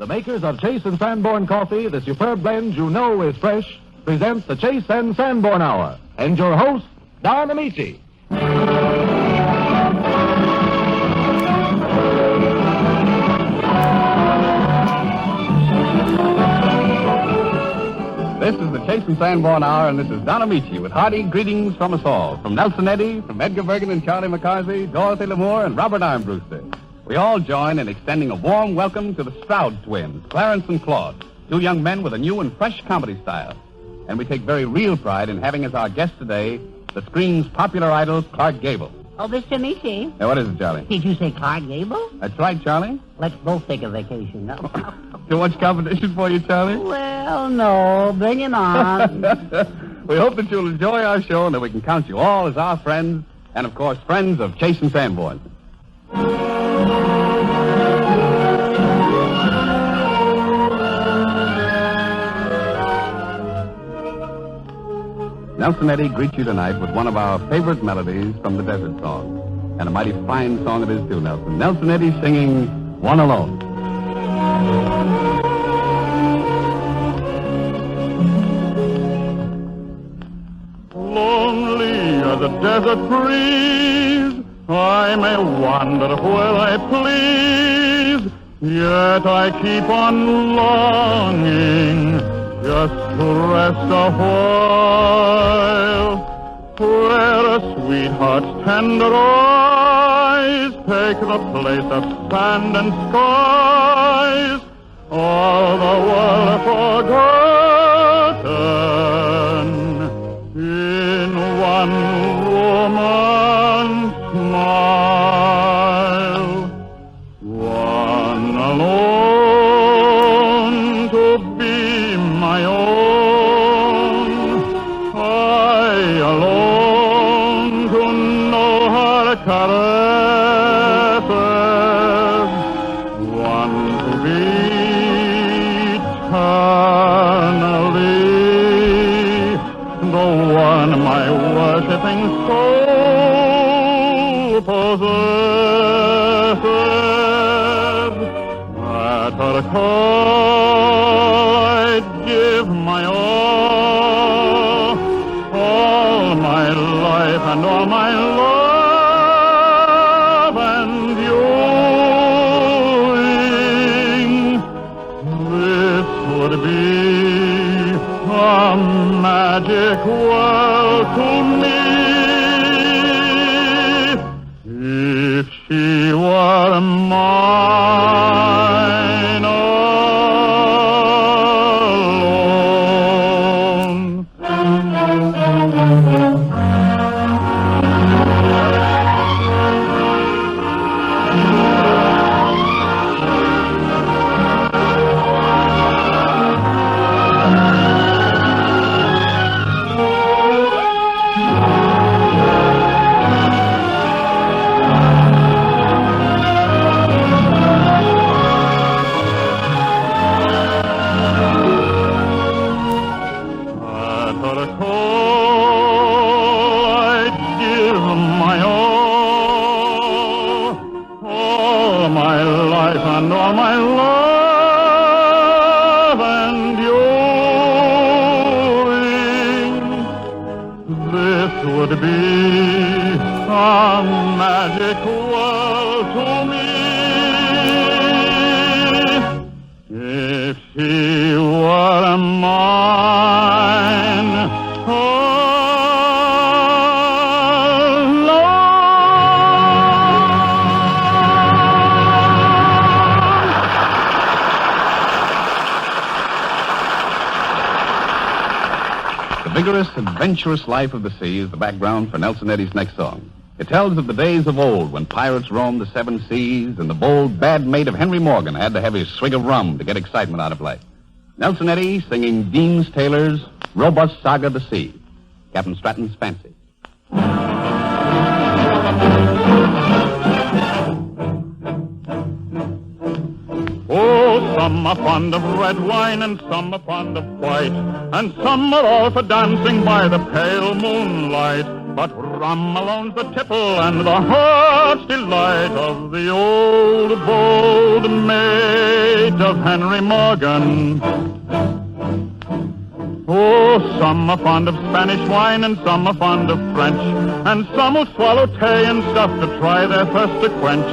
The makers of Chase and Sanborn coffee, the superb blend you know is fresh, presents the Chase and Sanborn Hour. And your host, Don Ameche. This is the Chase and Sanborn Hour, and this is Don Ameche with hearty greetings from us all. From Nelson Eddy, from Edgar Bergen and Charlie McCarthy, Dorothy Lamour, and Robert Armbruster. We all join in extending a warm welcome to the Stroud Twins, Clarence and Claude, two young men with a new and fresh comedy style. And we take very real pride in having as our guest today the screen's popular idol, Clark Gable. Oh, Mr. Ameche. Now, what is it, Charlie? Did you say Clark Gable? That's right, Charlie. Let's both take a vacation. No. Too much competition for you, Charlie? Well, no. Bring it on. We hope that you'll enjoy our show and that we can count you all as our friends and, of course, friends of Chase and Sanborn. Nelson Eddy greets you tonight with one of our favorite melodies from the Desert Song. And a mighty fine song it is, too, Nelson. Nelson Eddy singing One Alone. Lonely as a desert breeze, I may wander where I please, yet I keep on longing just to rest a while, where a sweetheart's tender eyes take the place of sand and skies, all the world forgotten in one woman's smile. One alone to be my own, I alone to know her caresses, one to be eternally the one my worshipping soul possesses. At her call I'd give my all my life and all my love and viewing. This would be a magic world to me if she were mine alone. And all my love and viewing, this would be a magic world to me if she were mine alone. The vigorous, adventurous life of the sea is the background for Nelson Eddy's next song. It tells of the days of old when pirates roamed the seven seas and the bold, bad mate of Henry Morgan had to have his swig of rum to get excitement out of life. Nelson Eddy singing Deems-Taylor's Robust Saga of the Sea, Captain Stratton's Fancy. Oh, some are fond of red wine and some are fond of white, and some are all for dancing by the pale moonlight. But Rum alone's the tipple and the heart's delight of the old bold maid of Henry Morgan. Oh, some are fond of Spanish wine and some are fond of French, and some will swallow tea and stuff to try their thirst to quench.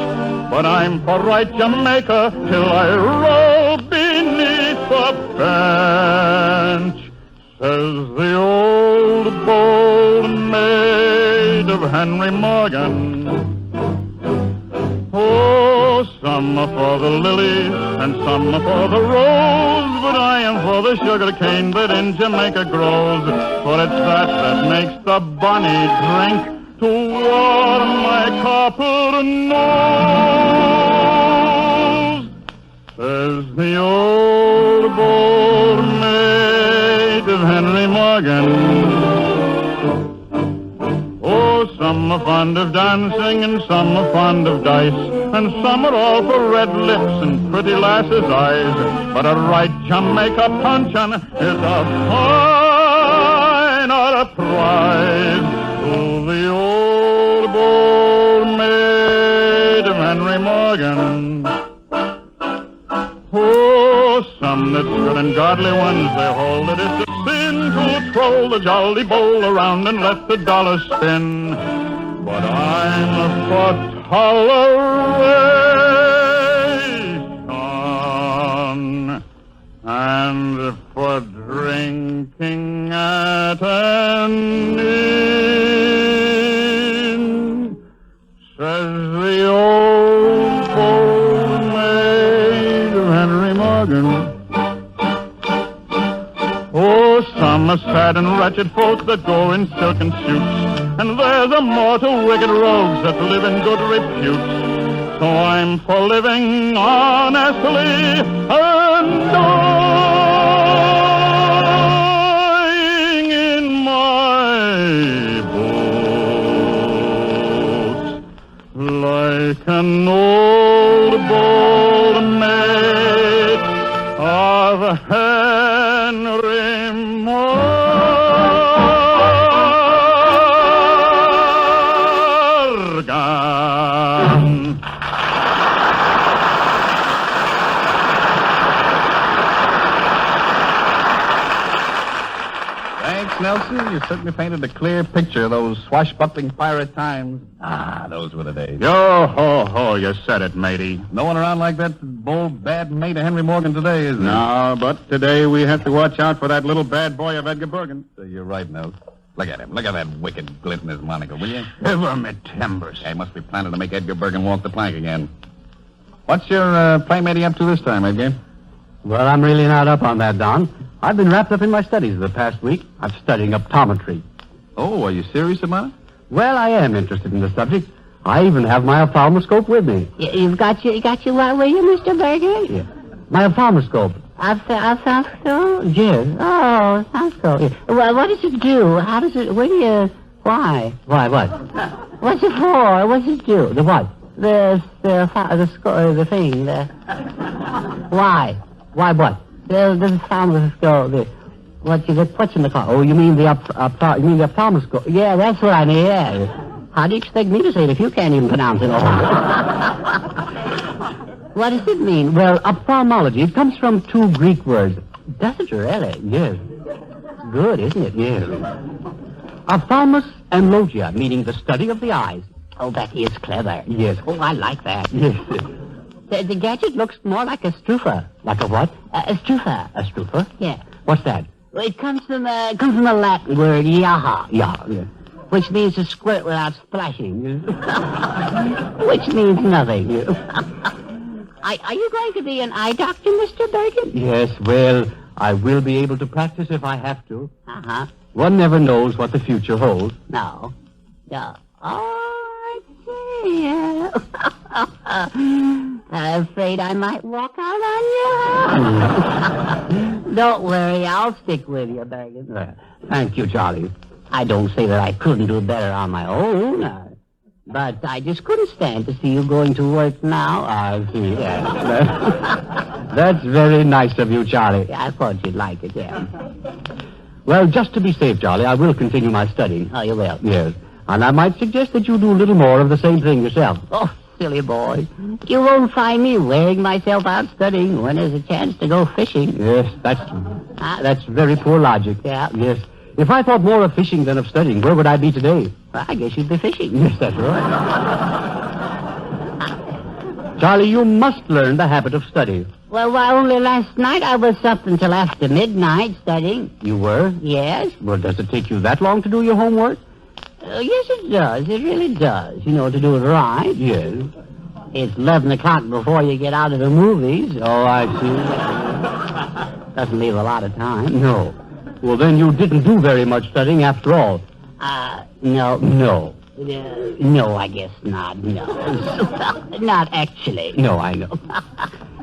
But I'm for right Jamaica till I roll beneath the bench, says the old bold maid of Henry Morgan. Oh, some are for the lilies and some are for the rose, but I am for the sugar cane that in Jamaica grows. For it's that makes the bonny drink to warm my copper nose, says the old bold maid of Henry Morgan. Oh, some are fond of dancing and some are fond of dice, and some are all for red lips and pretty lasses' eyes. But a right Jamaica puncheon is a fine or a prize to the old bold maid of Henry Morgan. Oh, some that's good and godly ones, they hold it is a sin to troll the jolly bowl around and let the dollar spin. But I'm for toleration and for drinking at an inn, says the old bold maid of Henry Morgan. Oh, some are sad and wretched folks that go in silken suits, and there's a more to wicked rogues that live in good repute. So I'm for living honestly and dying in my boots, like an old bold maid of Henry Morgan. Thanks, Nelson. You certainly painted a clear picture of those swashbuckling pirate times. Ah, those were the days. Yo-ho-ho, you said it, matey. No one around like that bold, bad mate of Henry Morgan today, is there? No, but today we have to watch out for that little bad boy of Edgar Bergen. So you're right, Nels. Look at him. Look at that wicked glint in his monocle, will you? Shiver me timbers. He must be planning to make Edgar Bergen walk the plank again. What's your playmate up to this time, Edgar? Well, I'm really not up on that, Don. I've been wrapped up in my studies the past week. I'm studying optometry. Oh, are you serious about it? Well, I am interested in the subject. I even have my ophthalmoscope with me. You got your what with you, Mr. Bergen? Yeah. My ophthalmoscope. Ophthalmoscope? Yes. Oh, ophthalmoscope. Yeah. Well, what does it do? How does it, where do you, why? Why, what? What's it for? What does it do? The what? The thing, why? Why what? The ophthalmoscope, What's in the car? Oh, you mean the ophthalmoscope? Yeah, that's what I mean, yeah. How do you expect me to say it if you can't even pronounce it all? What does it mean? Well, ophthalmology, it comes from two Greek words. Does it really? Yes. Good, isn't it? Yes. Ophthalmos and logia, meaning the study of the eyes. Oh, that is clever. Yes. Oh, I like that. Yes. The gadget looks more like a stroofer. Like a what? A stroofer. A stroofer? Yeah. What's that? Well, it comes from the Latin word yaha. Yeah. Which means to squirt without splashing. Which means nothing. Are you going to be an eye doctor, Mr. Bergen? Yes, well, I will be able to practice if I have to. Uh-huh. One never knows what the future holds. No. Oh, I see. I'm afraid I might walk out on you. Don't worry, I'll stick with you, Bergen. Thank you, Charlie. I don't say that I couldn't do better on my own, but I just couldn't stand to see you going to work now. I see. Yes. That's very nice of you, Charlie. Yeah, I thought you'd like it, yeah. Well, just to be safe, Charlie, I will continue my studying. Oh, you will? Yes. And I might suggest that you do a little more of the same thing yourself. Oh, silly boy. You won't find me wearing myself out studying when there's a chance to go fishing. Yes, that's very poor logic. Yeah. Yes. If I thought more of fishing than of studying, where would I be today? Well, I guess you'd be fishing. Yes, that's right. Charlie, you must learn the habit of study. Well, why, only last night I was up until after midnight studying. You were? Yes. Well, does it take you that long to do your homework? Yes, it does. It really does. You know, to do it right. Yes. It's 11 o'clock before you get out of the movies. Oh, I see. Doesn't leave a lot of time. No. Well, then you didn't do very much studying after all. No. No. No, I guess not. No. Not actually. No, I know.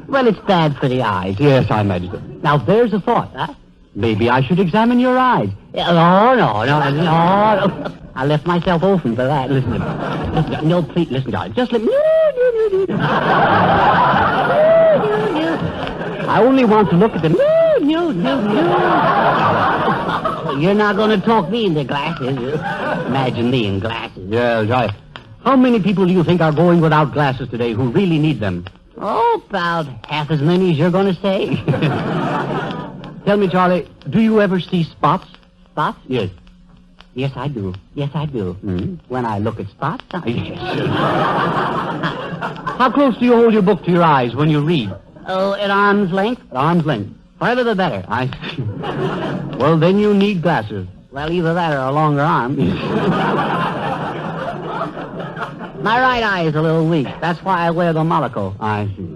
Well, it's bad for the eyes. Yes, I imagine so. Now, there's a thought. Huh? Maybe I should examine your eyes. No. I left myself open for that. Listen, No, please, listen, darling. Just let me... I only want to look at them. You're not going to talk me into glasses. Imagine me in glasses. Yes, How many people do you think are going without glasses today who really need them? Oh, about half as many as you're going to say. Tell me, Charlie, do you ever see spots? Spots? Yes. Yes, I do. Mm-hmm. When I look at spots, Yes. How close do you hold your book to your eyes when you read? Oh, at arm's length? At arm's length. Farther the better. I see. Well, then you need glasses. Well, either that or a longer arm. My right eye is a little weak. That's why I wear the monocle. I see.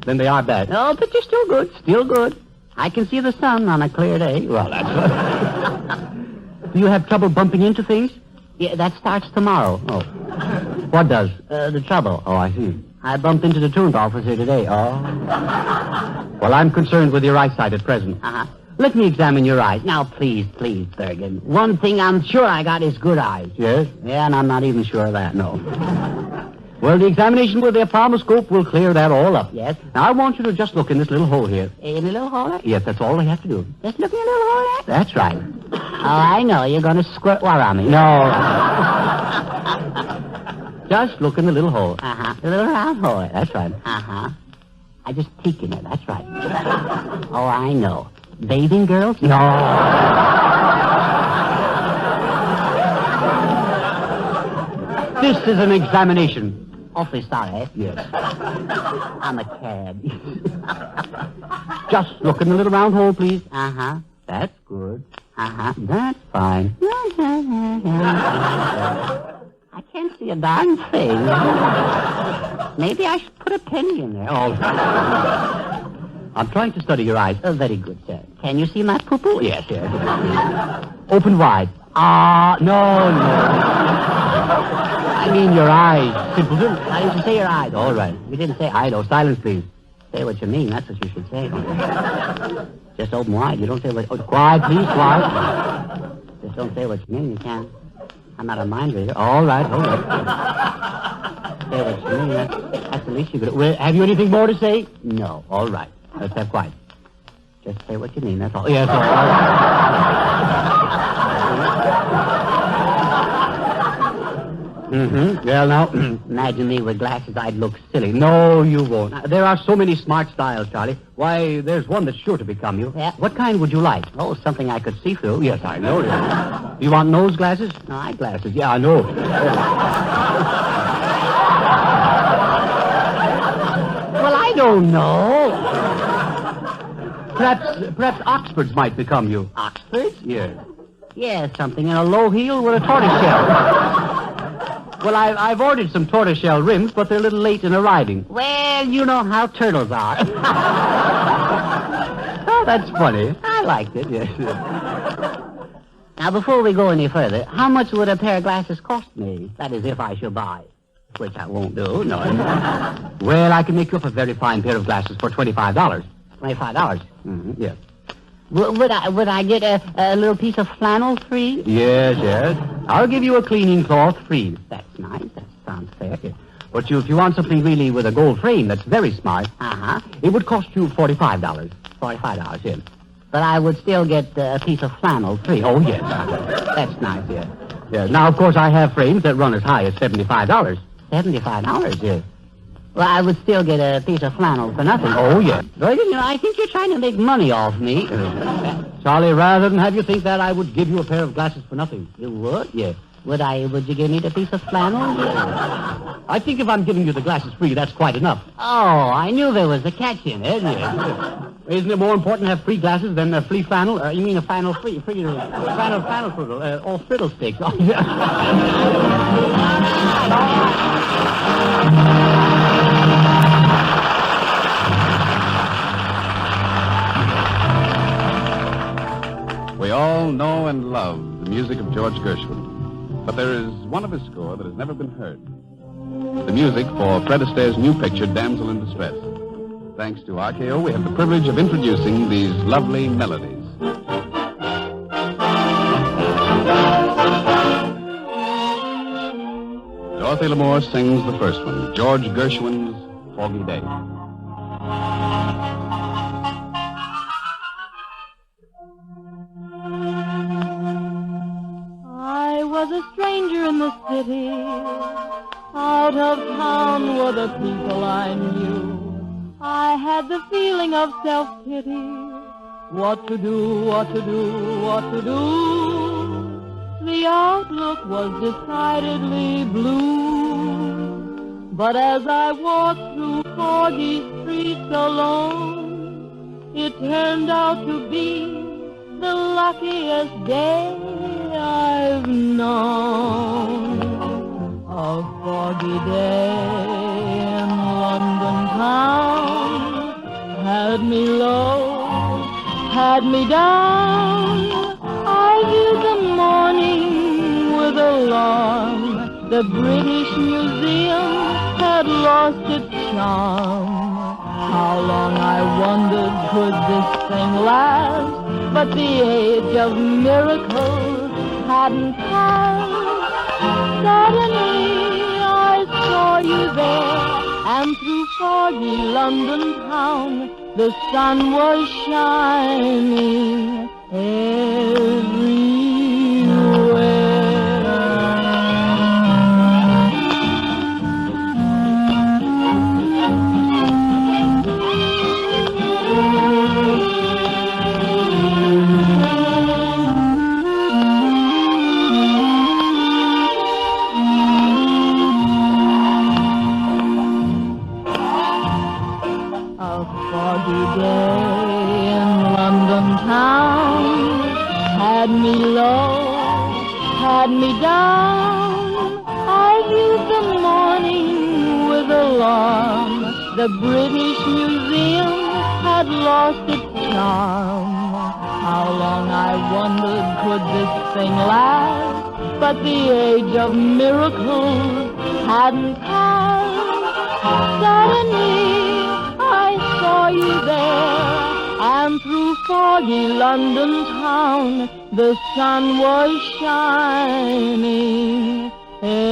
Then they are bad. No, but you're still good. Still good. I can see the sun on a clear day. Well, that's right. Do you have trouble bumping into things? Yeah, that starts tomorrow. Oh. What does? The trouble. Oh, I see. I bumped into the truant office here today. Oh. Well, I'm concerned with your eyesight at present. Uh-huh. Let me examine your eyes. Now, please, Bergen. One thing I'm sure I got is good eyes. Yes? Yeah, and I'm not even sure of that. No. Well, the examination with the ophthalmoscope will clear that all up. Yes? Now, I want you to just look in this little hole here. In a little hole there? Yes, that's all they have to do. Just look in a little hole there? That's right. Oh, I know. You're going to squirt water on me. No. Just look in the little hole. Uh-huh. The little round hole there. That's right. Uh-huh. I just peek in it. That's right. Oh, I know. Bathing girls? No. This is an examination. Awfully sorry. Yes. I'm a cad. Just look in the little round hole, please. Uh-huh. That's good. Uh-huh. That's fine. I can't see a darn thing. Maybe I should put a penny in there. Oh. I'm trying to study your eyes. Oh, very good, sir. Can you see my poo-poo? Yes. Open wide. No. I mean your eyes, simpleton. I didn't say your eyes. All right. You didn't say I know. Silence, please. Say what you mean. That's what you should say. Just open wide. You don't say what... Oh, quiet, please, quiet. Just don't say what you mean. You can't. I'm not a mind reader. All right. Say what you mean. That's the least you could... Well, have you anything more to say? No. All right. Let's have quiet. Just say what you mean. That's all. Yes, all right. Mm-hmm. Well, now, Imagine me with glasses. I'd look silly. no, you won't. There are so many smart styles, Charlie. Why, there's one that's sure to become you. Yeah. What kind would you like? Oh, something I could see through. Yes, I know. You want nose glasses? No, eyeglasses. Yeah, I know. Well, I don't know. Perhaps Oxfords might become you. Oxford? Yes. Yeah, something in a low heel with a tortoiseshell. Well, I've ordered some tortoiseshell rims, but they're a little late in arriving. Well, you know how turtles are. Oh, that's funny. I liked it. Yes. Now, before we go any further, how much would a pair of glasses cost me? That is, if I should buy. Which I won't do, no. Well, I can make you up a very fine pair of glasses for $25. $25? Mm-hmm. Yes. Would I get a little piece of flannel free? Yes. I'll give you a cleaning cloth free. That's nice. That sounds fair. But if you want something really with a gold frame that's very smart, Uh-huh. it would cost you $45. $45, Yes. But I would still get a piece of flannel free. Oh, yes. That's nice, yes. Yeah. Now, of course, I have frames that run as high as $75. $75, yeah. Well, I would still get a piece of flannel for nothing. Oh, yes. Bergen, I think you're trying to make money off me. Charlie, rather than have you think that, I would give you a pair of glasses for nothing. You would? Yeah. Would you give me the piece of flannel? I think if I'm giving you the glasses free, that's quite enough. Oh, I knew there was a catch in it. Yeah. Isn't it more important to have free glasses than free flannel? You mean a flannel free flannel friddle, all fiddlesticks. We all know and love the music of George Gershwin, but there is one of his score that has never been heard. The music for Fred Astaire's new picture, Damsel in Distress. Thanks to RKO, we have the privilege of introducing these lovely melodies. Dorothy Lamour sings the first one, George Gershwin's Foggy Day. I was a stranger in the city. Out of town were the people I knew. I had the feeling of self-pity. What to do, what to do, what to do. The outlook was decidedly blue. But as I walked through foggy streets alone, it turned out to be the luckiest day I've known. A foggy day in London town had me low, had me down. I viewed the morning with alarm. The British Museum had lost its charm. How long, I wondered, could this thing last? But the age of miracles hadn't passed. Suddenly I saw you there, and through foggy London town the sun was shining everywhere. Had me low, had me down. I viewed the morning with alarm. The British Museum had lost its charm. How long, I wondered, could this thing last? But the age of miracles hadn't passed. Suddenly I saw you there, and through foggy London town the sun was shining everywhere.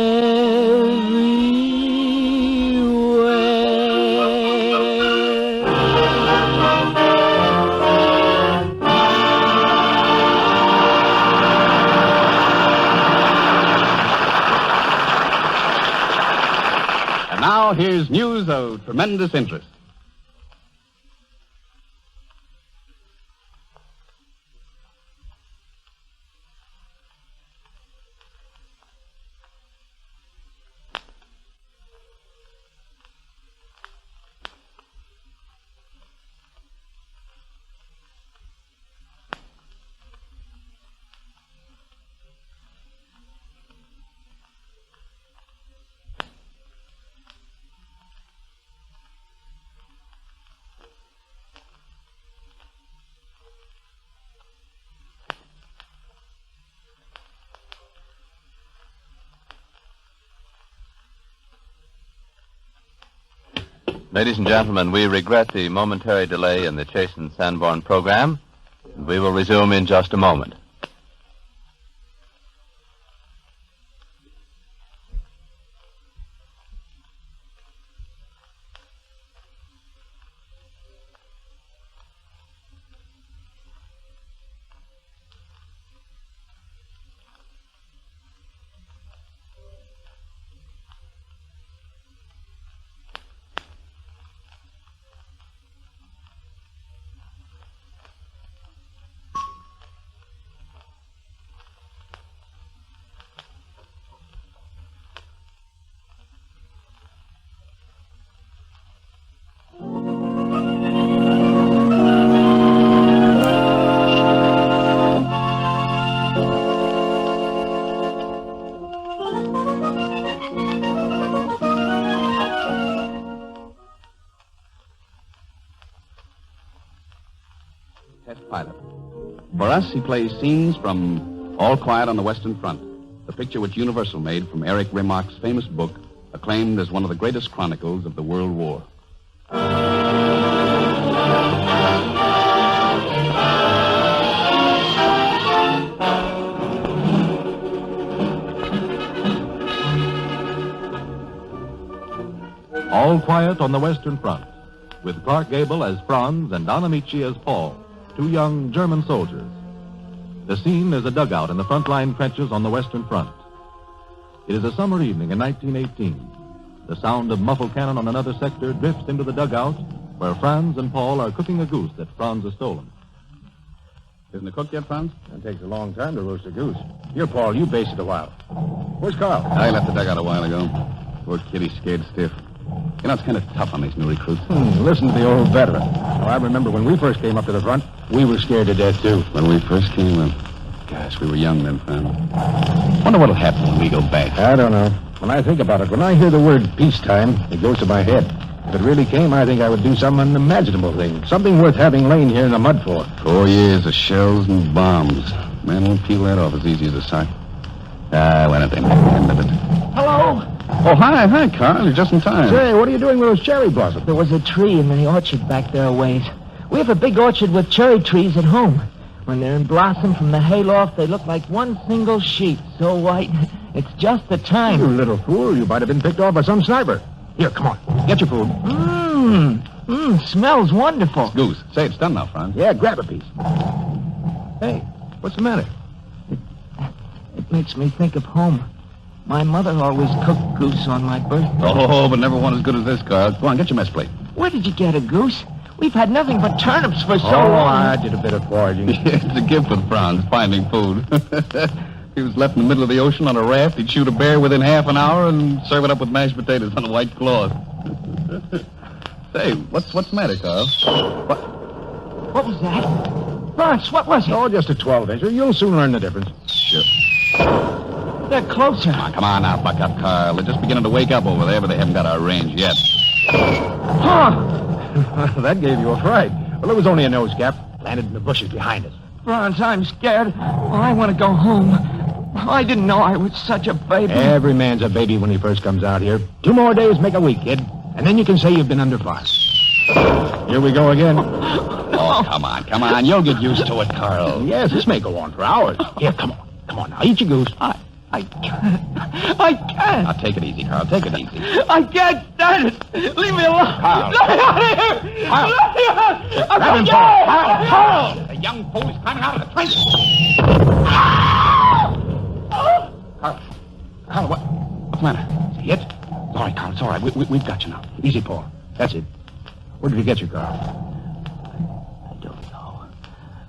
And now here's news of tremendous interest. Ladies and gentlemen, we regret the momentary delay in the Chase and Sanborn program. We will resume in just a moment. test pilot. For us, he plays scenes from All Quiet on the Western Front, the picture which Universal made from Eric Remarque's famous book, acclaimed as one of the greatest chronicles of the World War. All Quiet on the Western Front, with Clark Gable as Franz and Don Ameche as Paul, two young German soldiers. The scene is a dugout in the front-line trenches on the Western Front. It is a summer evening in 1918. The sound of muffled cannon on another sector drifts into the dugout where Franz and Paul are cooking a goose that Franz has stolen. Isn't it cooked yet, Franz? It takes a long time to roast a goose. Here, Paul, you basted a while. Where's Carl? I left the dugout a while ago. Poor kid, he's scared stiff. You know, it's kind of tough on these new recruits. Listen to the old veteran. Oh, I remember when we first came up to the front, we were scared to death, too. When we first came in. Gosh, we were young then, Franz. Wonder what'll happen when we go back. I don't know. When I think about it, when I hear the word peacetime, it goes to my head. If it really came, I think I would do some unimaginable thing. Something worth having lain here in the mud for. 4 years of shells and bombs. Man won't peel that off as easy as a sock. Why don't they make an end of it? Hello? Oh, hi, Carl. You're just in time. Say, what are you doing with those cherry blossoms? There was a tree in the orchard back there a ways. We have a big orchard with cherry trees at home. When they're in blossom from the hayloft, they look like one single sheet, so white. It's just the time. You little fool. You might have been picked off by some sniper. Here, come on. Get your food. Smells wonderful. Goose. Say, it's done now, Franz. Yeah, grab a piece. Hey, what's the matter? It makes me think of home. My mother always cooked goose on my birthday. Oh, but never one as good as this, Carl. Go on, get your mess plate. Where did you get a goose? We've had nothing but turnips for so Oh, long. I did a bit of foraging. It's a gift with Franz, finding food. He was left in the middle of the ocean on a raft. He'd shoot a bear within half an hour and serve it up with mashed potatoes on a white cloth. Say, what's the matter, Carl? What was that? Franz, what was it? Oh, just a 12-incher. You'll soon learn the difference. Sure. They're closer. Come on now, buck up, Carl. They're just beginning to wake up over there, but they haven't got our range yet. That gave you a fright. Well, it was only a nose cap. Landed in the bushes behind us. Franz, I'm scared. I want to go home. I didn't know I was such a baby. Every man's a baby when he first comes out here. 2 more days make a week, kid. And then you can say you've been under fire. Here we go again. Oh, come on. You'll get used to it, Carl. Yes, this may go on for hours. Here, come on. Come on now. Eat your goose. I can't. Now, take it easy, Carl. Take it easy. I can't stand it. Leave me alone. Carl. Let me out of here. Carl. Let me out. Grab him, Carl. Carl! The young fool is climbing out of the trench. Carl, what's the matter? Is he hit? It's all right, Carl. It's all right. We've got you now. Easy, Paul. That's it. Where did he get you, Carl? I don't know.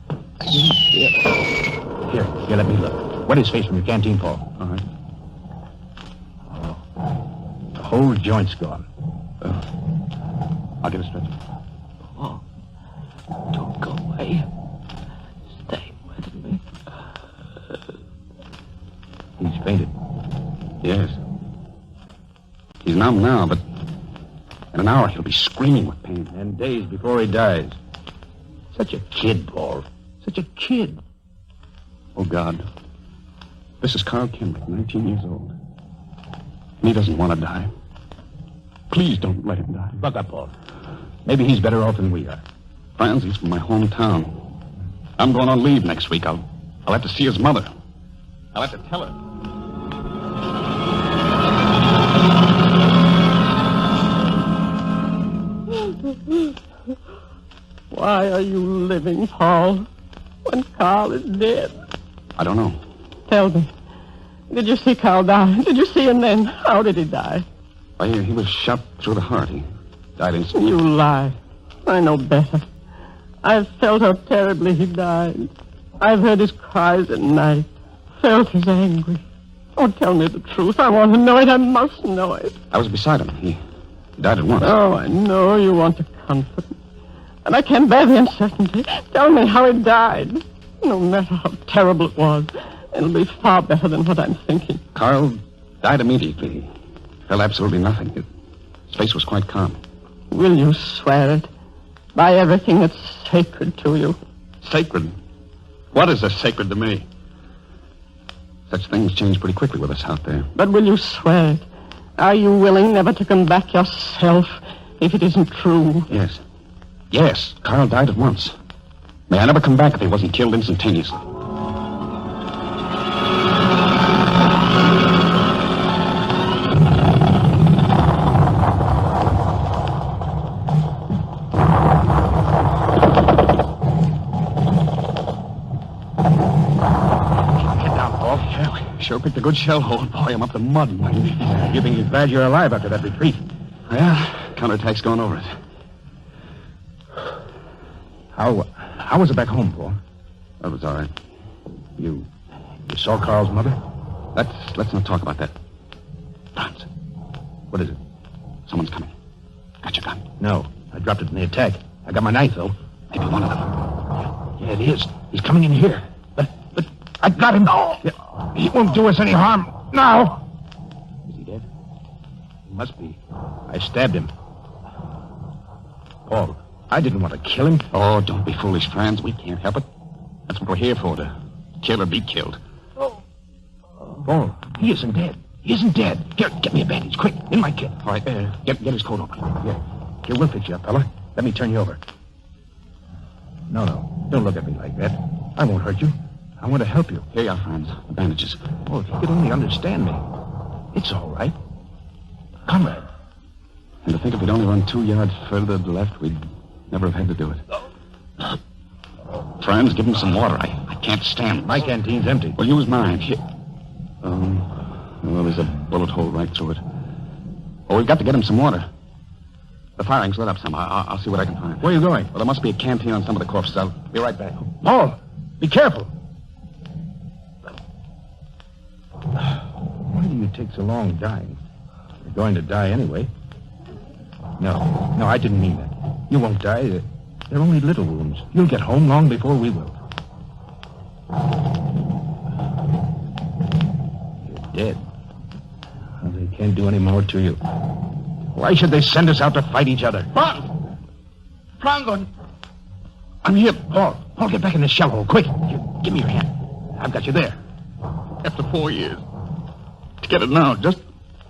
I didn't see it. Here, let me look. Wet his face from your canteen, Paul. All right. Oh. The whole joint's gone. I'll get a stretcher. Oh, don't go away. Stay with me. He's fainted. Yes. He's numb now, but in an hour he'll be screaming with pain. And days before he dies. Such a kid, Paul. Such a kid. Oh, God. This is Carl Kendrick, 19 years old. And he doesn't want to die. Please don't let him die. Buck up, Paul. Maybe he's better off than we are. Franz, he's from my hometown. I'm going on leave next week. I'll have to see his mother. I'll have to tell her. Why are you living, Paul, when Carl is dead? I don't know. Tell me. Did you see Carl die? Did you see him then? How did he die? He was shot through the heart. He died instantly. You lie. I know better. I've felt how terribly he died. I've heard his cries at night. Felt his anguish. Oh, tell me the truth. I want to know it. I must know it. I was beside him. He died at once. Oh, I know you want to comfort me. And I can't bear the uncertainty. Tell me how he died. No matter how terrible it was, it'll be far better than what I'm thinking. Carl died immediately. He felt absolutely nothing. His face was quite calm. Will you swear it? By everything that's sacred to you. Sacred? What is sacred to me? Such things change pretty quickly with us out there. But will you swear it? Are you willing never to come back yourself if it isn't true? Yes. Yes, Carl died at once. May I never come back if he wasn't killed instantaneously. Sure picked a good shell hole. Boy, I'm up to mud. You think he's glad you're alive after that retreat? Yeah, counterattack's going over it. How was it back home, Paul? That was all right. You saw Carl's mother? Let's not talk about that. Franz, What is it? someone's coming. Got your gun? No, I dropped it in the attack. I got my knife, though. Maybe one of them. Yeah, it is. He's coming in here. But I got him. Oh. He won't do us any harm. Now. Is he dead? He must be. I stabbed him. Paul, I didn't want to kill him. Oh, don't be foolish, Franz. We can't help it. That's what we're here for, to kill or be killed. Paul, he isn't dead. He isn't dead. Here, get me a bandage, quick, in my kit. All right, Get his coat open. Here, we'll fix you up, fella. Let me turn you over. No, don't look at me like that. I won't hurt you. I want to help you. Here you are, Franz. The bandages. Oh, if you could only understand me. It's all right. Comrade. And to think if we'd only run 2 yards further to the left, we'd never have had to do it. Franz, give him some water. I can't stand. My canteen's empty. Well, use mine. Here. Well, there's a bullet hole right through it. Oh, we've got to get him some water. The firing's lit up some. I'll see what I can find. Where are you going? Well, there must be a canteen on some of the corpses. I'll be right back. Paul, be careful. Why do you take so long dying? You're going to die anyway. No, I didn't mean that. You won't die. They're only little wounds. You'll get home long before we will. You're dead. Well, they can't do any more to you. Why should they send us out to fight each other? Franz! I'm here, Paul. Paul, get back in the shell hole, quick. Here, give me your hand. I've got you there. After 4 years. To get it now, just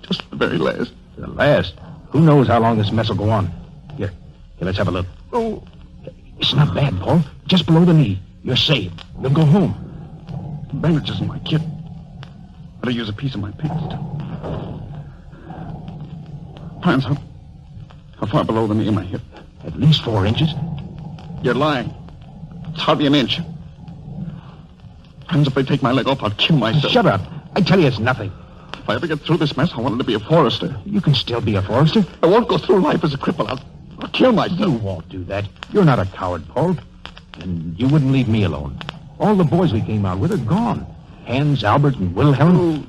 the very last. The last? Who knows how long this mess will go on? Here, let's have a look. Oh, it's not bad, Paul. Just below the knee. You're saved. You'll go home. The bandages in my kit. Better use a piece of my paste. Franz, how far below the knee am I hit? At least 4 inches. You're lying. It's hardly an inch. Franz, if they take my leg off, I'll kill myself. Shut up. I tell you it's nothing. If I ever get through this mess, I wanted to be a forester. You can still be a forester. I won't go through life as a cripple. I'll kill myself. You won't do that. You're not a coward, Paul. And you wouldn't leave me alone. All the boys we came out with are gone. Hans, Albert, and Wilhelm.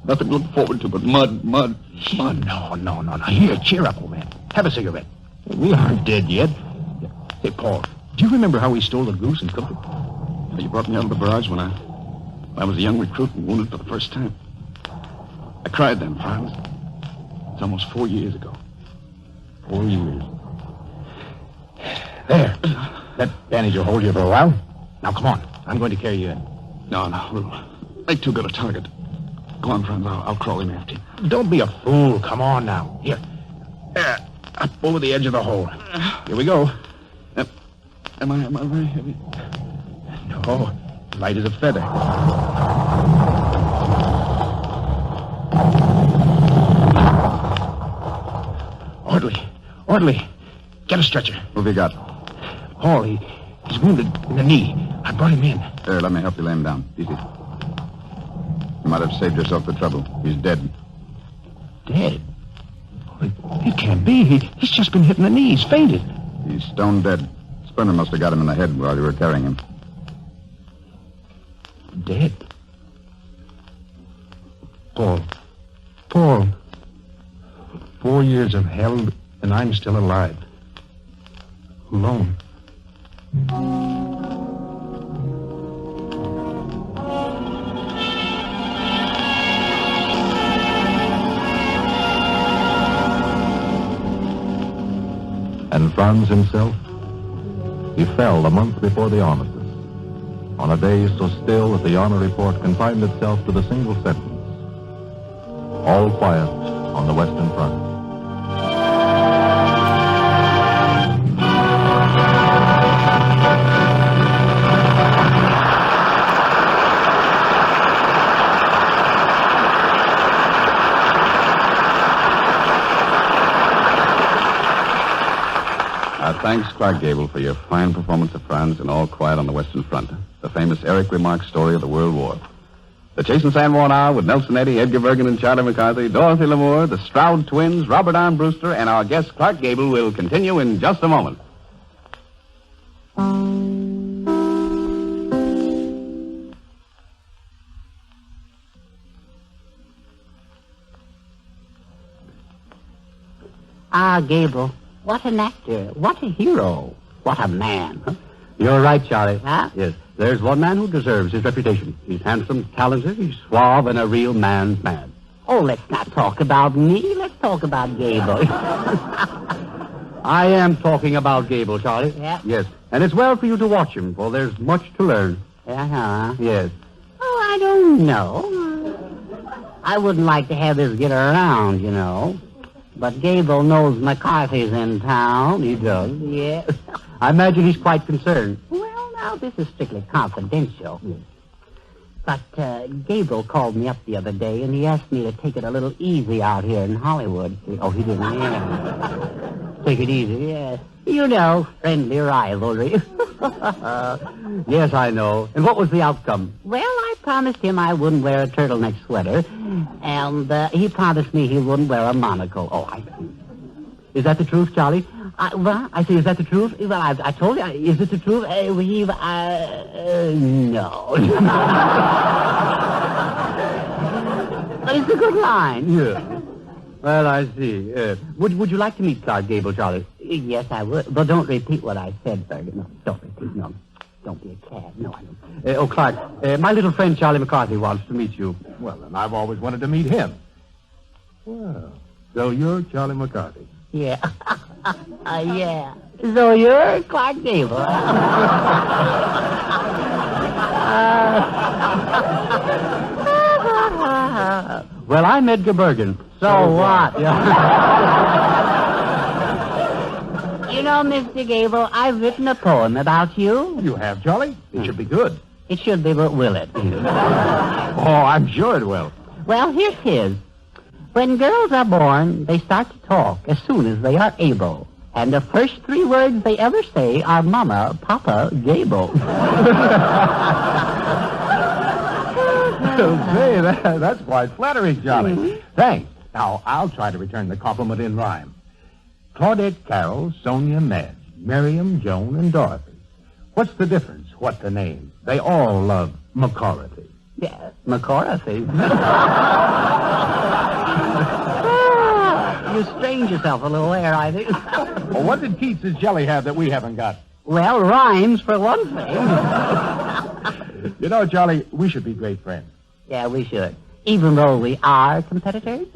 Nothing to look forward to but mud. No. Here, cheer up, old man. Have a cigarette. We aren't dead yet. Hey, Paul, do you remember how we stole the goose and cooked it? You brought me out of the barrage when I was a young recruit and wounded for the first time. I cried then, Franz. It's almost 4 years ago. 4 years. There. That bandage will hold you for a while. Now, come on. I'm going to carry you in. No. We'll make too good a target. Go on, Franz. I'll crawl in after you. Don't be a fool. Come on now. Here. Up over the edge of the hole. Here we go. Am I very heavy? No. Light as a feather. Orderly. Get a stretcher. What have you got? Paul, he's wounded in the knee. I brought him in. There, let me help you lay him down. Easy. You might have saved yourself the trouble. He's dead. Dead? It can't be. He's just been hit in the knee. He's fainted. He's stone dead. Splinter must have got him in the head while you were carrying him. Dead? Paul. 4 years of hell, and I'm still alive. Alone. And Franz himself? He fell a month before the armistice, on a day so still that the Army report confined itself to the single sentence: all quiet on the Western Front. Thanks, Clark Gable, for your fine performance of Franz in All Quiet on the Western Front, the famous Eric Remarque story of the World War. The Chase and Sanborn Hour with Nelson Eddy, Edgar Bergen and Charlie McCarthy, Dorothy Lamour, the Stroud Twins, Robert Arm Brewster, and our guest Clark Gable will continue in just a moment. Ah, Gable. What an actor. What a hero. What a man. Huh? You're right, Charlie. Huh? Yes, there's one man who deserves his reputation. He's handsome, talented, he's suave, and a real man's man. Oh, let's not talk about me. Let's talk about Gable. I am talking about Gable, Charlie. Yeah? Yes, and it's well for you to watch him, for there's much to learn. Uh-huh. Yes. Oh, I don't know. I wouldn't like to have this get around, you know. But Gable knows McCarthy's in town. He does? Yeah. I imagine he's quite concerned. Well, now, this is strictly confidential. But Gable called me up the other day, and he asked me to take it a little easy out here in Hollywood. Oh, he didn't? Yeah. Take it easy. Yeah. You know, friendly rivalry. Yes, I know. And what was the outcome? Well, I promised him I wouldn't wear a turtleneck sweater, and he promised me he wouldn't wear a monocle. Oh, I see. Is that the truth, Charlie? I say, is that the truth? Well, I told you, is it the truth? No. But it's a good line. Yeah. Well, I see. Would you like to meet Clark Gable, Charlie? Yes, I would. But don't repeat what I said, Bergen. No, don't repeat. No. Don't be a cad. No, I don't. Clark, my little friend Charlie McCarthy wants to meet you. Well, then I've always wanted to meet him. Well, so you're Charlie McCarthy. Yeah. Yeah. So you're Clark Gable. Well, I'm Edgar Bergen. So what? You know, Mr. Gable, I've written a poem about you. You have, Charlie? It should be good. It should be, but will it? Oh, I'm sure it will. Well, here's his. When girls are born, they start to talk as soon as they are able. And the first 3 words they ever say are Mama, Papa, Gable. Say, that's quite flattering, Charlie. Mm-hmm. Thanks. Now, I'll try to return the compliment in rhyme. Claudette, Carol, Sonia, Madge, Miriam, Joan, and Dorothy. What's the difference? What the name? They all love McCarthy. Yeah, McCarthy. You strained yourself a little there, I think. Well, what did Keats's jelly have that we haven't got? Well, rhymes for one thing. You know, Charlie, we should be great friends. Yeah, we should. Even though we are competitors.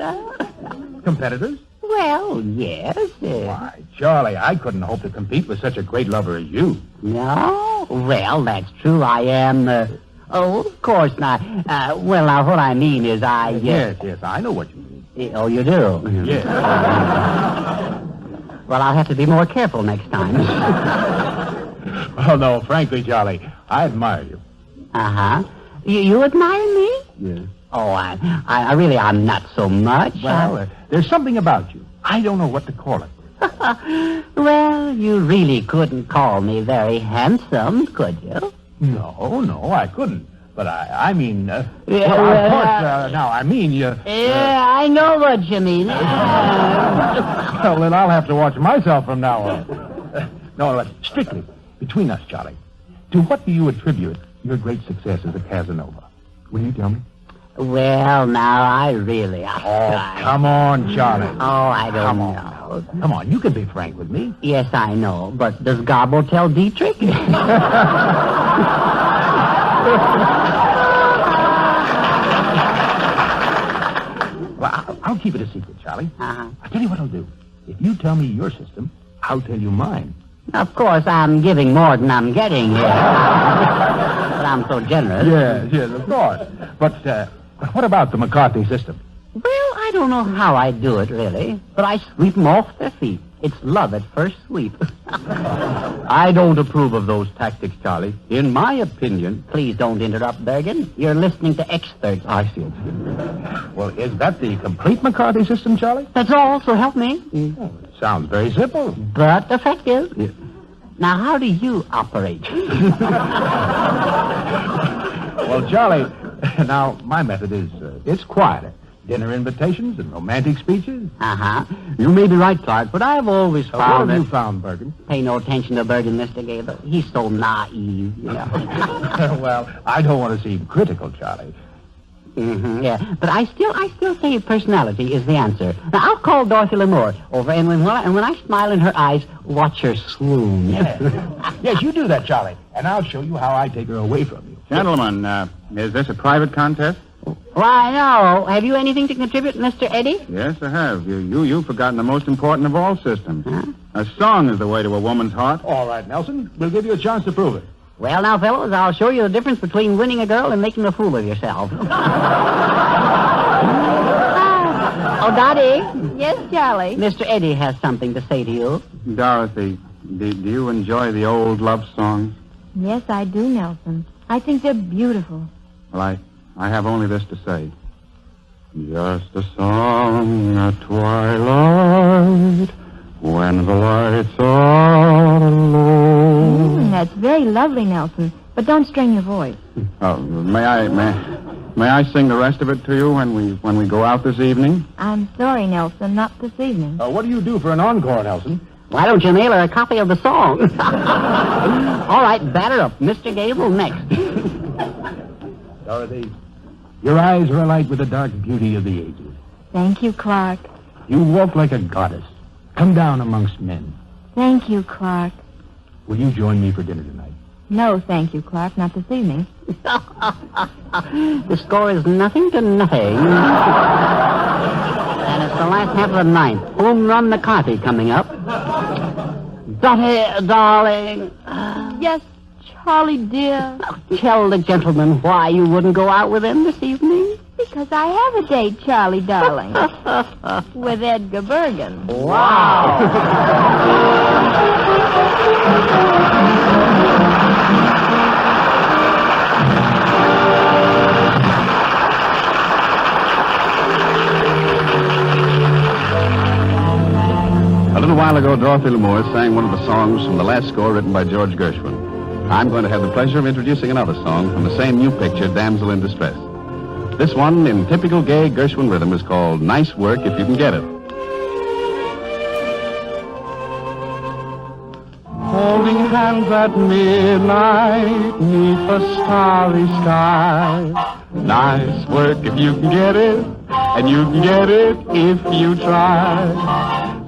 Competitors? Well, yes. Why, Charlie, I couldn't hope to compete with such a great lover as you. No? Well, that's true. I am... Oh, of course not. Well, now, what I mean is Yes, I know what you mean. Oh, you do? Yes. Well, I'll have to be more careful next time. Oh, no, frankly, Charlie, I admire you. Uh-huh. You admire me? Yes. Oh, I'm not so much. Well, there's something about you. I don't know what to call it. Well, you really couldn't call me very handsome, could you? No, I couldn't. But I mean, yeah, well, of course, now, I mean, you... Yeah, I know what you mean. Well, then I'll have to watch myself from now on. No, strictly, between us, Charlie, to what do you attribute your great success as a Casanova? Will you tell me? Well, now, I really... Come on, Charlie. Oh, I don't know. Come on, you can be frank with me. Yes, I know, but does Gobble tell Dietrich? Well, I'll keep it a secret, Charlie. Uh-huh. I'll tell you what I'll do. If you tell me your system, I'll tell you mine. Of course, I'm giving more than I'm getting here. But I'm so generous. Yes, of course. But what about the McCarthy system? Well, I don't know how I do it, really. But I sweep them off their feet. It's love at first sweep. I don't approve of those tactics, Charlie. In my opinion... Please don't interrupt, Bergen. You're listening to experts. I see. Well, is that the complete McCarthy system, Charlie? That's all, so help me. Oh, it sounds very simple. But effective. Yeah. Now, how do you operate? Well, Charlie, now, my method is, it's quieter. Dinner invitations and romantic speeches. Uh-huh. You may be right, Clark, but I've always found What have you found, Bergen? Pay no attention to Bergen, Mr. Gable. He's so naive, you know. Well, I don't want to seem critical, Charlie. Mm-hmm, yeah, but I still say personality is the answer. Now, I'll call Dorothy Lamour over, and when I smile in her eyes, watch her swoon. Yes, you do that, Charlie, and I'll show you how I take her away from you. Gentlemen, is this a private contest? Why, no. Have you anything to contribute, Mr. Eddy? Yes, I have. You've forgotten the most important of all systems. Huh? A song is the way to a woman's heart. All right, Nelson. We'll give you a chance to prove it. Well, now, fellows, I'll show you the difference between winning a girl and making a fool of yourself. Oh, Dottie. Yes, Charlie. Mr. Eddy has something to say to you. Dorothy, do you enjoy the old love songs? Yes, I do, Nelson. I think they're beautiful. Well, I have only this to say. Just a song at twilight when the lights are low. That's very lovely, Nelson. But don't strain your voice. Oh, may I sing the rest of it to you when we go out this evening? I'm sorry, Nelson, not this evening. What do you do for an encore, Nelson? Why don't you mail her a copy of the song? All right, batter up. Mr. Gable next. Dorothy, your eyes are alight with the dark beauty of the ages. Thank you, Clark. You walk like a goddess. Come down amongst men. Thank you, Clark. Will you join me for dinner tonight? No, thank you, Clark, not this evening. The score is nothing to nothing. And it's the last half of the ninth. Home run McCarthy coming up. Dottie, darling. Yes, Charlie, dear. Tell the gentleman why you wouldn't go out with him this evening. Because I have a date, Charlie, darling. With Edgar Bergen. Wow. A little while ago, Dorothy Lamour sang one of the songs from the last score written by George Gershwin. I'm going to have the pleasure of introducing another song from the same new picture, Damsel in Distress. This one, in typical gay Gershwin rhythm, is called Nice Work If You Can Get It. Holding hands at midnight, 'neath a starry sky. Nice work if you can get it, and you can get it if you try.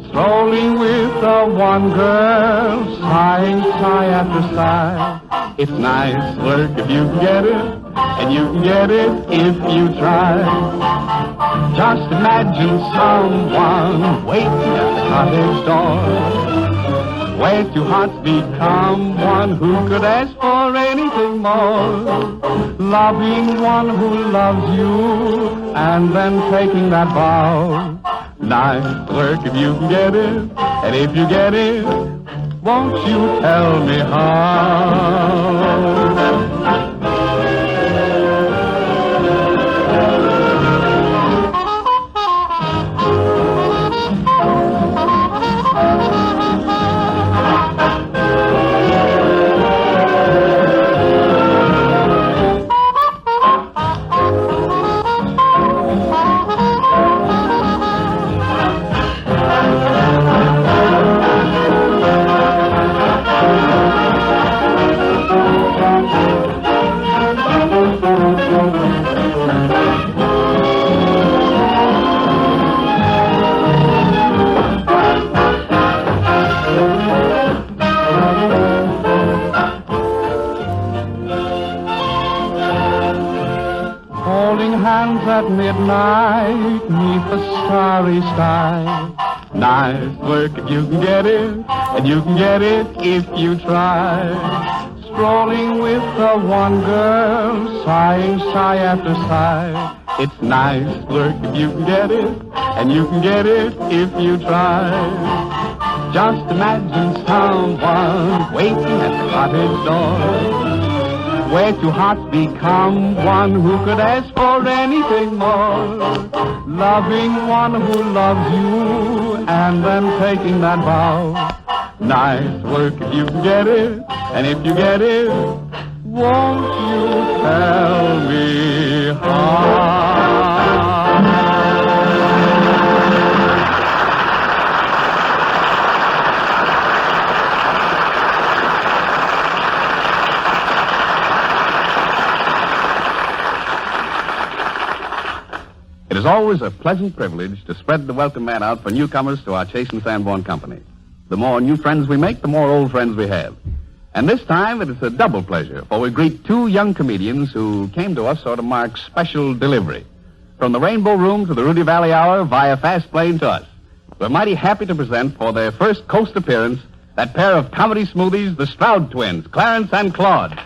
Strolling with the one girl, sighing sigh after sigh. It's nice work if you can get it, and you can get it if you try. Just imagine someone waiting at the cottage door, where two hearts become one. Who could ask for anything more? Loving one who loves you, and then taking that vow. Nice work if you can get it, and if you get it, won't you tell me how? At midnight, 'neath the starry sky. Nice work if you can get it, and you can get it if you try. Strolling with the one girl, sighing sigh after sigh. It's nice work if you can get it, and you can get it if you try. Just imagine someone waiting at the cottage door, where two hearts become one, who could ask for anything more. Loving one who loves you, and then taking that vow. Nice work if you can get it, and if you get it, won't you tell me how? It is always a pleasant privilege to spread the welcome mat out for newcomers to our Chase and Sanborn Company. The more new friends we make, the more old friends we have. And this time it is a double pleasure, for we greet two young comedians who came to us sort of mark special delivery. From the Rainbow Room to the Rudy Valley Hour via fast plane to us. We're mighty happy to present for their first coast appearance that pair of comedy smoothies, the Stroud Twins, Clarence and Claude.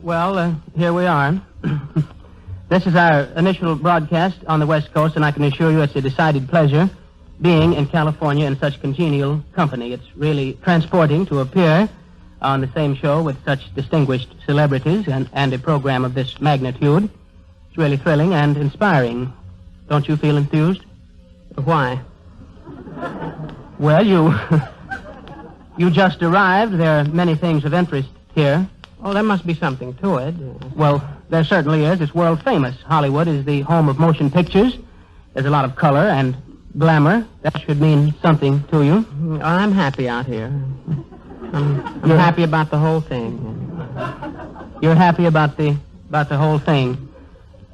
Well, here we are. This is our initial broadcast on the West Coast, and I can assure you it's a decided pleasure being in California in such congenial company. It's really transporting to appear on the same show with such distinguished celebrities and a program of this magnitude. It's really thrilling and inspiring. Don't you feel enthused? Why? Well, you just arrived. There are many things of interest here. Oh, there must be something to it. Well, there certainly is. It's world famous. Hollywood is the home of motion pictures. There's a lot of color and glamour. That should mean something to you. I'm happy out here. I'm happy about the whole thing. You're happy about the whole thing.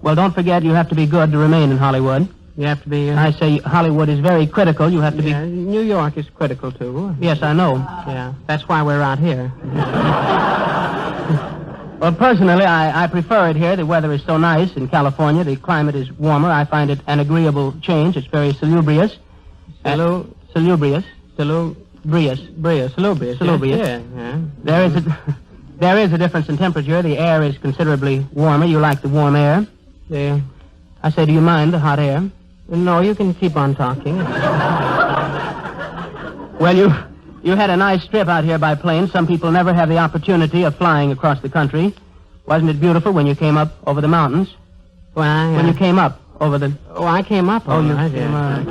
Well, don't forget you have to be good to remain in Hollywood. You have to be... I say Hollywood is very critical. You have to be... New York is critical, too. Yes, I know. Yeah, that's why we're out here. Well, personally, I prefer it here. The weather is so nice in California. The climate is warmer. I find it an agreeable change. It's very salubrious. Salubrious. Yeah. There is a difference in temperature. The air is considerably warmer. You like the warm air. I say, do you mind the hot air? No, you can keep on talking. Well, you had a nice trip out here by plane. Some people never have the opportunity of flying across the country. Wasn't it beautiful when you came up over the mountains? When you came up over the... Oh, I came up. Oh, you came up.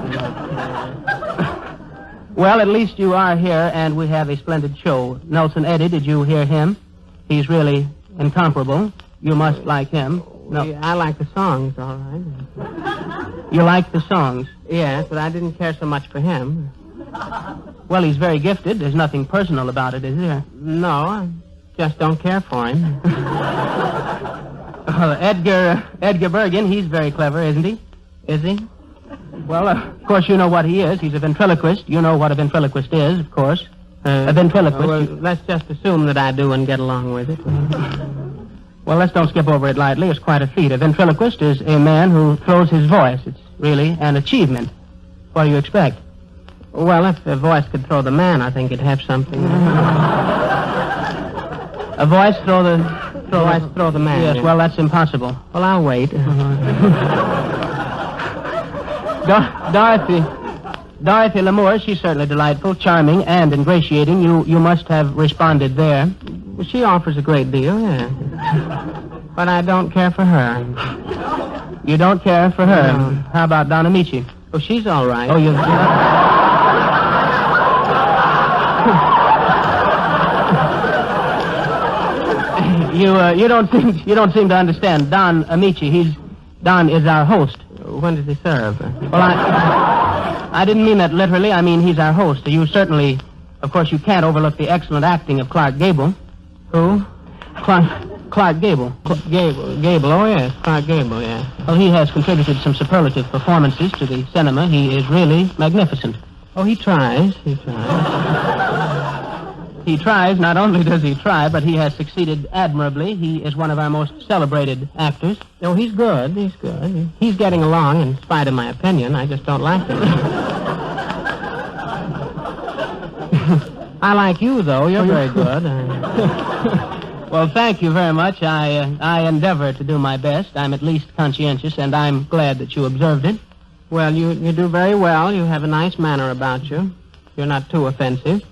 Well, at least you are here, and we have a splendid show. Nelson Eddy, did you hear him? He's really incomparable. You must like him. No, I like the songs, all right. You like the songs? Yes, but I didn't care so much for him. Well, he's very gifted. There's nothing personal about it, is there? No, I just don't care for him. Edgar Bergen, he's very clever, isn't he? Is he? Well, of course, you know what he is. He's a ventriloquist. You know what a ventriloquist is, of course. A ventriloquist. Well, let's just assume that I do and get along with it. Well, let's don't skip over it lightly. It's quite a feat. A ventriloquist is a man who throws his voice. It's really an achievement. What do you expect? Well, if the voice could throw the man, I think it'd have something. A voice throw the man. Yes, well, that's impossible. Well, I'll wait. Dorothy Lamour, she's certainly delightful, charming, and ingratiating. You must have responded there. Well, she offers a great deal, yeah. But I don't care for her. You don't care for her? No. How about Don Ameche? Oh, she's all right. Oh, you... You don't seem to understand. Don Ameche, Don is our host. When does he serve? Well, I didn't mean that literally. I mean he's our host. You certainly, of course, you can't overlook the excellent acting of Clark Gable. Who? Clark Gable. Gable, oh yes, Clark Gable, yeah. Well, he has contributed some superlative performances to the cinema. He is really magnificent. Oh, he tries. He tries. Not only does he try, but he has succeeded admirably. He is one of our most celebrated actors. Oh, he's good. He's good. He's getting along in spite of my opinion. I just don't like him. I like you, though. You're very good. Well, thank you very much. I endeavor to do my best. I'm at least conscientious, and I'm glad that you observed it. Well, you do very well. You have a nice manner about you. You're not too offensive.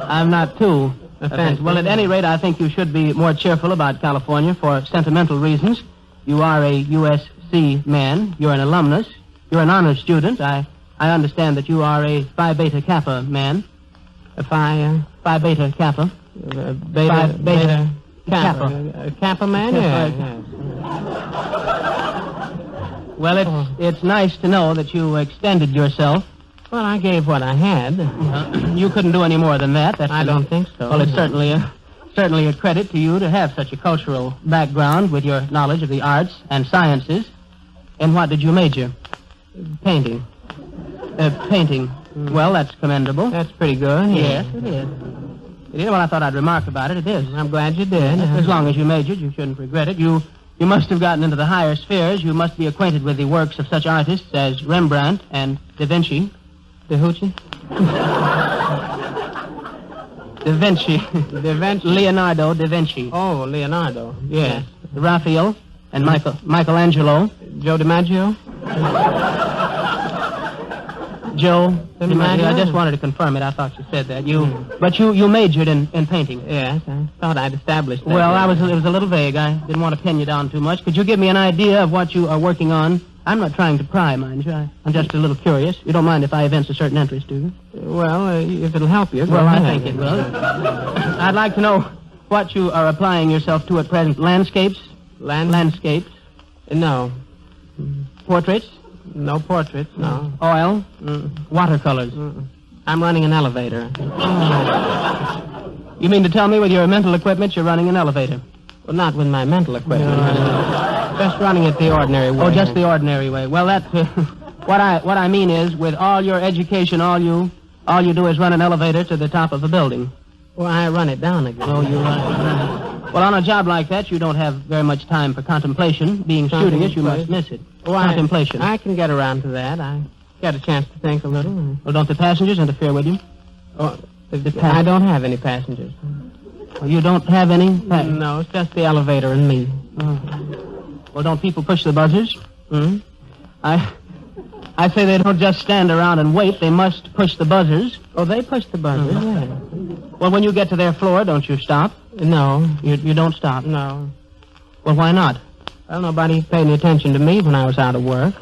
I'm not too offensive. Well, at any rate, I think you should be more cheerful about California for sentimental reasons. You are a USC man. You're an alumnus. You're an honor student. I understand that you are a Phi Beta Kappa man. A Phi Beta Kappa. Beta Kappa. Kappa man? Yes. Well, it's nice to know that you extended yourself. Well, I gave what I had. You couldn't do any more than that. I don't think so. Well, it's certainly a credit to you to have such a cultural background with your knowledge of the arts and sciences. In what did you major? Painting. Painting. Well, that's commendable. That's pretty good. Yes, it is. It is. Well, I thought I'd remark about it. It is. I'm glad you did. As long as you majored, you shouldn't regret it. You must have gotten into the higher spheres. You must be acquainted with the works of such artists as Rembrandt and Da Vinci. Da Vinci? Da Vinci. Da Vinci. Leonardo da Vinci. Oh, Leonardo. Yes. Raphael and Michelangelo. Joe DiMaggio? Joe DiMaggio. I just wanted to confirm it. I thought you said that. But you majored in painting. Yes, I thought I'd established that. Well, it was a little vague. I didn't want to pin you down too much. Could you give me an idea of what you are working on? I'm not trying to pry, mind you. I'm just a little curious. You don't mind if I evince a certain interest, do you? Well, if it'll help you. Well, I think it will. I'd like to know what you are applying yourself to at present. Landscapes? Landscapes? No. Portraits? No portraits, no. Oil? Watercolors? I'm running an elevator. You mean to tell me with your mental equipment you're running an elevator? Well, not with my mental equipment. Just running it the ordinary way. Oh, just the ordinary way. Well, that's what I mean is, with all your education, all you do is run an elevator to the top of a building. Well, I run it down again. Oh, you run it. Well, on a job like that, you don't have very much time for contemplation. Being studious, you must miss it. Contemplation. I can get around to that. I get a chance to think a little. Well, don't the passengers interfere with you? Oh, I don't have any passengers. Well, you don't have any? No, it's just the elevator and me. Well, don't people push the buzzers? I say they don't just stand around and wait. They must push the buzzers. Oh, they push the buzzers, yeah. Well, when you get to their floor, don't you stop? No. You don't stop? No. Well, why not? Well, nobody paid any attention to me when I was out of work.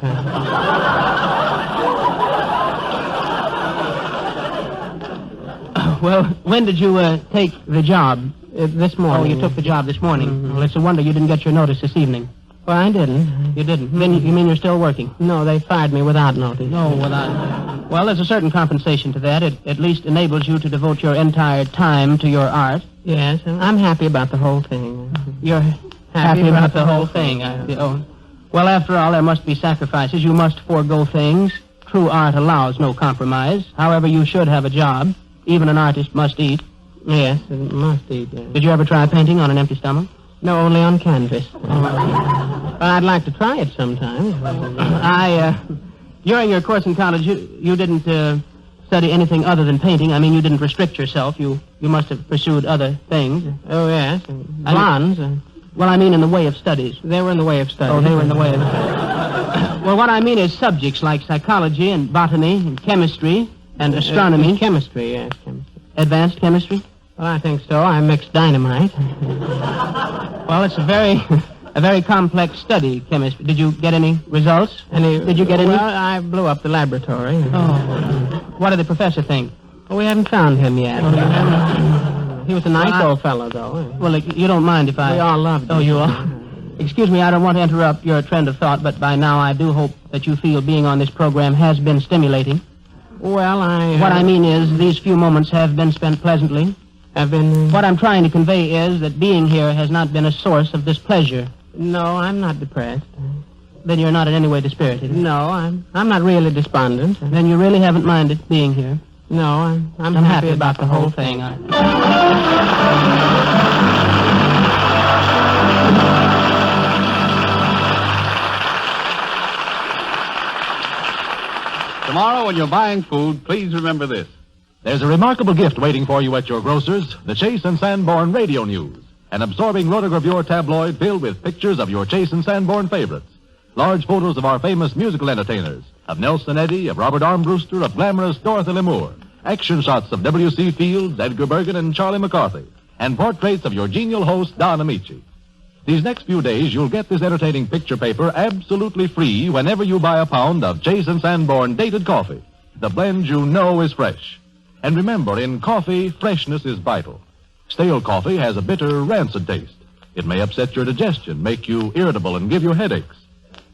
Well, when did you take the job? This morning. Oh, you took the job this morning. Well, it's a wonder you didn't get your notice this evening. Well, I didn't. You didn't? Then you mean you're still working? No, they fired me without notice. No, without... Well, there's a certain compensation to that. It at least enables you to devote your entire time to your art. Yes, and I'm happy about the whole thing. You're happy about the whole thing. Oh. Well, after all, there must be sacrifices. You must forego things. True art allows no compromise. However, you should have a job. Even an artist must eat. Yes, it must eat. Yes. Did you ever try painting on an empty stomach? No, only on canvas. But I'd like to try it sometime. During your course in college, you didn't study anything other than painting. I mean, you didn't restrict yourself. You must have pursued other things. Oh, yes. Blondes. Well, I mean in the way of studies. They were in the way of studies. Oh, they were in the way of studies. Well, what I mean is subjects like psychology and botany and chemistry and astronomy. Chemistry, yes. Chemistry. Advanced chemistry? Well, I think so. I mixed dynamite. Well, it's a very complex study, chemistry. Did you get any results? Did you get any? Well, I blew up the laboratory. Oh. What did the professor think? Well, we haven't found him yet. He was a nice old fellow, though. Well, you don't mind if I... We all loved him. Oh, you all... Excuse me, I don't want to interrupt your trend of thought, but by now I do hope that you feel being on this program has been stimulating. Well, What I mean is, these few moments have been spent pleasantly. What I'm trying to convey is that being here has not been a source of displeasure. No, I'm not depressed. Then you're not in any way dispirited. No, I'm not really despondent. Then you really haven't minded being here. No, I'm happy about the whole thing. Tomorrow, when you're buying food, please remember this. There's a remarkable gift waiting for you at your grocer's, the Chase and Sanborn Radio News, an absorbing rotogravure tabloid filled with pictures of your Chase and Sanborn favorites. Large photos of our famous musical entertainers, of Nelson Eddy, of Robert Armbruster, of glamorous Dorothy Lamour, action shots of W.C. Fields, Edgar Bergen, and Charlie McCarthy, and portraits of your genial host, Don Ameche. These next few days, you'll get this entertaining picture paper absolutely free whenever you buy a pound of Chase and Sanborn dated coffee, the blend you know is fresh. And remember, in coffee, freshness is vital. Stale coffee has a bitter, rancid taste. It may upset your digestion, make you irritable, and give you headaches.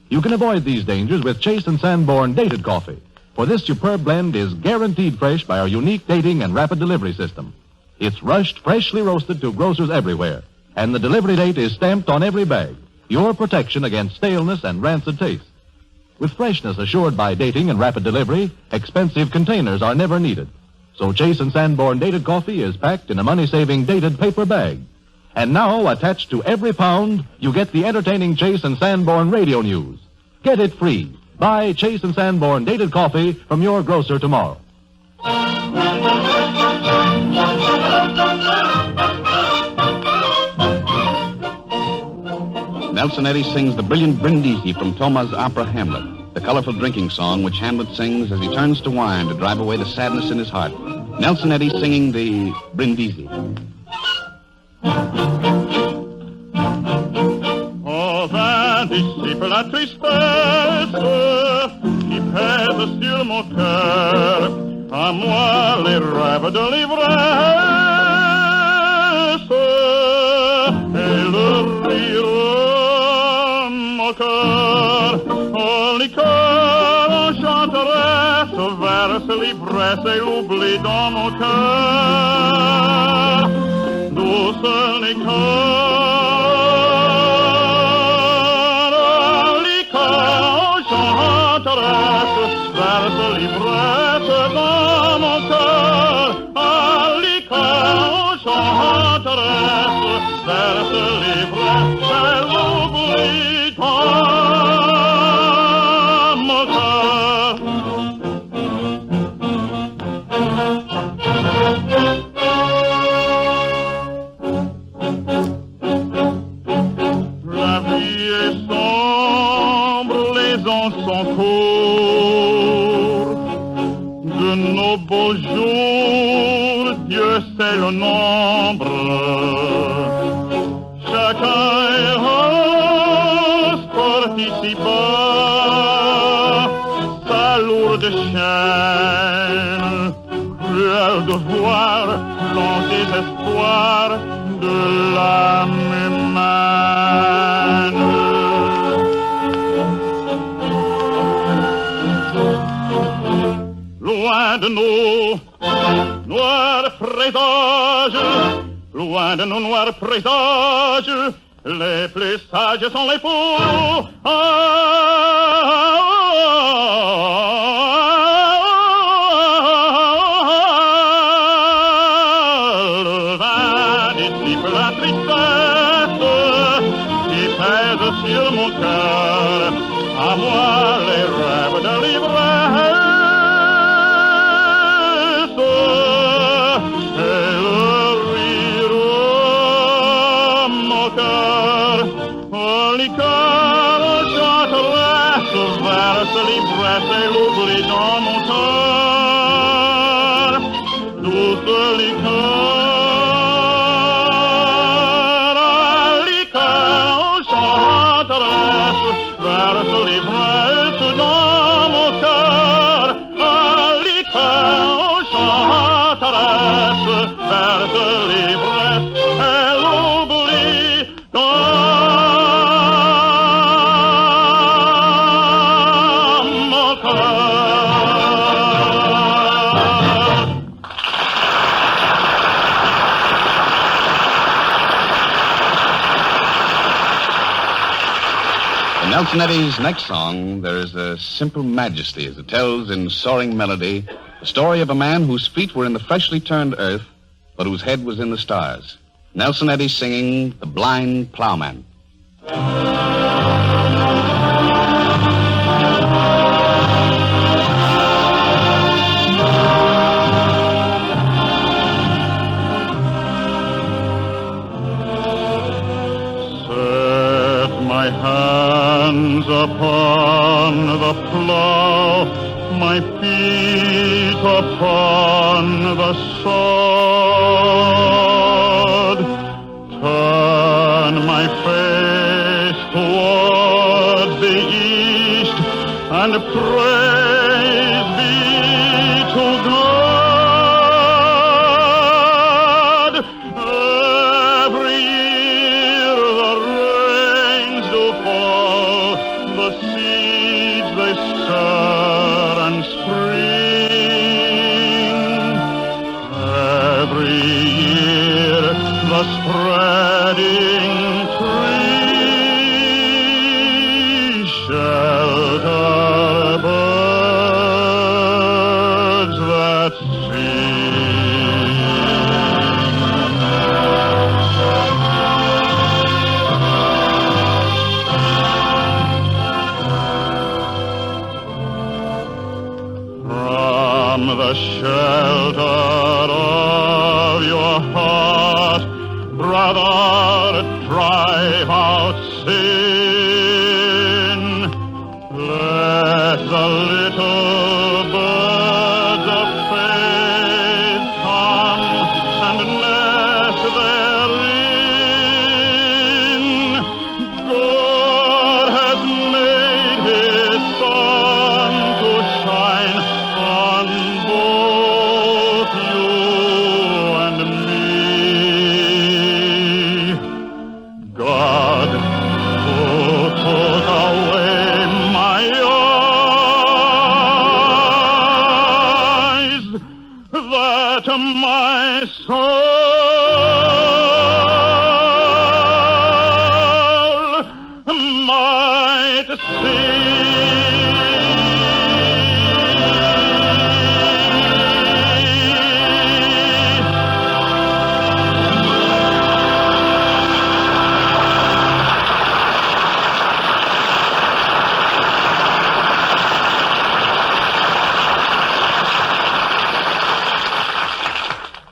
You can avoid these dangers with Chase and Sanborn dated coffee, for this superb blend is guaranteed fresh by our unique dating and rapid delivery system. It's rushed, freshly roasted to grocers everywhere, and the delivery date is stamped on every bag. Your protection against staleness and rancid taste. With freshness assured by dating and rapid delivery, expensive containers are never needed. So Chase and Sanborn dated coffee is packed in a money-saving dated paper bag. And now, attached to every pound, you get the entertaining Chase and Sanborn Radio News. Get it free. Buy Chase and Sanborn dated coffee from your grocer tomorrow. Nelson Eddy sings the brilliant Brindisi from Thomas' opera Hamlet, the colorful drinking song which Hamlet sings as he turns to wine to drive away the sadness in his heart. Nelson Eddy singing the Brindisi. Oh, vin dissipe la tristesse qui pèse sur mon cœur. À moi les rêves de l'ivresse et le rire moqueur. Oh, liqueur enchanteresse verse l'ivresse et l'oubli dans mon cœur. Douce liqueur, enchanteresse verse l'ivresse dans mon cœur. Ah, liqueur enchanteresse verse l'ivresse et l'oubli dans mon cœur. La vie est sombre, les ans sont courts. De nos beaux jours, Dieu sait le nombre. Chacun est sport ici-bas, sa lourde chaîne, cruel de voir long désespoir de l'âme humaine. Loin de nous, noirs présages, loin de nos noirs présages, les plus sages sont les fous. Le vin dissipe la tristesse qui pèse sur mon cœur. À moi les rêves de l'ivresse. L'ivresse et l'oubli dans mon cœur. Douce liqueur, liqueur enchanteresse verse l'ivresse dans mon cœur. Liqueur enchanteresse verse l'ivresse et l'oubli dans Nelson Eddy's next song, there is a simple majesty as it tells in soaring melody The story of a man whose feet were in the freshly turned earth, but whose head was in the stars. Nelson Eddy singing The Blind Ploughman. My hands upon the plough, my feet upon the sod. Turn my face toward the east, and praise be to God. Every year the rains do fall, the seeds they stir and spring. Every year the spreading tree shelter birds that from the shelter of your heart, brother, drive out sin. Let the little birds of faith come and nest therein. God has made his sun to shine on both you and me. God, who took away my eyes, that my soul might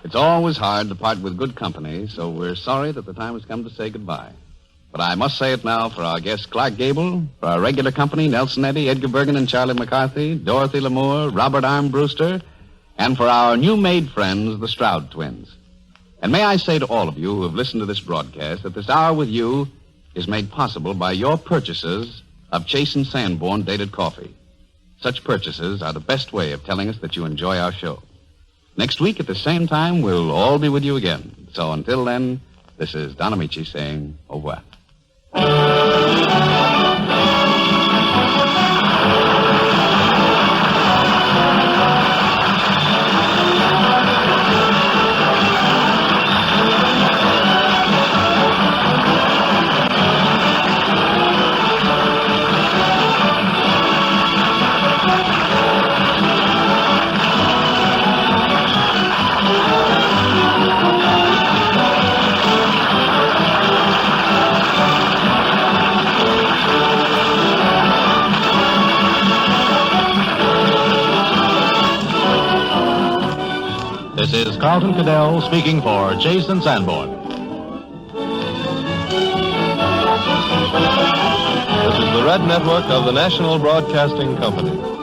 It's always hard to part with good company, so we're sorry that the time has come to say goodbye. But I must say it now for our guest Clark Gable, for our regular company, Nelson Eddy, Edgar Bergen and Charlie McCarthy, Dorothy Lamour, Robert Armbruster, and for our new-made friends, the Stroud Twins. And may I say to all of you who have listened to this broadcast that this hour with you is made possible by your purchases of Chase and Sanborn dated coffee. Such purchases are the best way of telling us that you enjoy our show. Next week at the same time, we'll all be with you again. So until then, this is Don Ameche saying au revoir. This is Carlton Cadell speaking for Chase and Sanborn. This is the Red Network of the National Broadcasting Company.